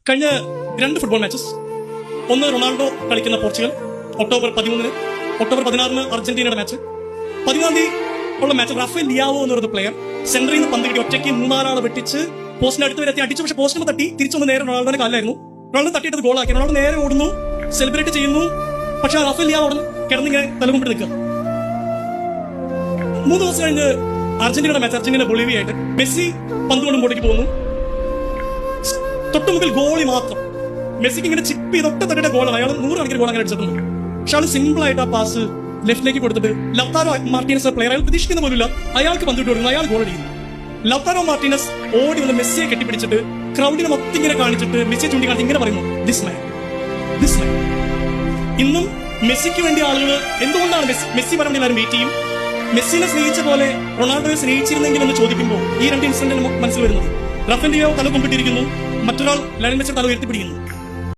കഴിഞ്ഞ 2 football matches, ഒന്ന് Ronaldo കളിക്കുന്ന പോർച്ചുഗൽ ഒക്ടോബർ 13, ഒക്ടോബർ 16 അർജന്റീനയുടെ മാച്ച്, 14 തീയതി ഉള്ള മാച്ച് റാഫേൽ ലിയാവോ എന്ന് പറയുന്ന പ്ലെയർ സെന്ററിൽ നിന്ന് പന്ത് കിട്ടി ഒറ്റയ്ക്ക് 3-4 ആളെ വെട്ടിച്ച് പോസ്റ്റിന് അടുത്ത് വരെ എത്തി അടിച്ചു. പക്ഷെ പോസ്റ്റിന് തട്ടി തിരിച്ചൊന്ന് നേരെ റൊണാൾഡോനെ കാലായിരുന്നു. റൊണാൾഡോ തട്ടിയിട്ട് ഗോളാക്കി. റൊണാൾഡോ നേരെ ഓടുന്നു, സെലിബ്രേറ്റ് ചെയ്യുന്നു. പക്ഷെ റാഫേൽ ലിയാവോ അവിടെ കിടന്നിങ്ങനെ തലകുമ്പിട്ട് നിൽക്കുക. 3 ദിവസം കഴിഞ്ഞ് അർജന്റീനയുടെ മാച്ച്, അർജന്റീന ബൊളീവിയായിട്ട് മെസ്സി പന്ത് കൊണ്ട് മുമ്പോട്ടേക്ക് പോകുന്നു. തൊട്ടുമുമ്പിൽ ഗോളി മാത്രം. മെസ്സിക്ക് ഇങ്ങനെ ചിപ്പ് ചെയ്തൊക്കെ തട്ടിയുടെ ഗോളാണ്. അയാൾ 100 കണക്കിന് ഗോൾ അങ്ങനെ അടിച്ചിട്ടുണ്ട്. പക്ഷെ ആൾ സിമ്പിൾ ആയിട്ട് ആ പാസ് ലെഫ്റ്റിലേക്ക് കൊടുത്തിട്ട് ലൗതാരോ മാർട്ടീനസ് പ്ലെയർ, അയാൾ പ്രതീക്ഷിക്കുന്ന പോലുമില്ല, അയാൾക്ക് പന്ത് വിട്ട് കൊടുക്കുന്നു, അയാൾ ഗോൾ അടിക്കുന്നു. ലൗതാരോ മാർട്ടീനസ് ഓടി വന്ന് മെസ്സിയെ കെട്ടിപ്പിടിച്ചിട്ട് ക്രൗഡിനെ മൊത്തം ഇങ്ങനെ കാണിച്ചിട്ട് മെസ്സിയെ ചൂണ്ടിക്കാണിച്ച് ഇങ്ങനെ പറയുന്നു, ദിസ് മാൻ. ഇന്നും മെസ്സിക്ക് വേണ്ടി ആളുകൾ എന്തുകൊണ്ടാണ് മെസ്സി പറയാൻ എല്ലാവരും വെയിറ്റ് ചെയ്യും? മെസ്സിനെ സ്നേഹിച്ച പോലെ റൊണാൾഡോയെ സ്നേഹിച്ചിരുന്നെങ്കിൽ എന്ന് ചോദിക്കുമ്പോൾ ഈ 2 ഇൻസിഡന്റ് മനസ്സിൽ വരുന്നത്. റാഫേൽ ലിയാവോ തല കുമ്പിട്ടിരിക്കുന്നു, മറ്റൊരാൾ ലയണൽ മെസ്സി തല ഉയർത്തിപ്പിടിക്കുന്നു.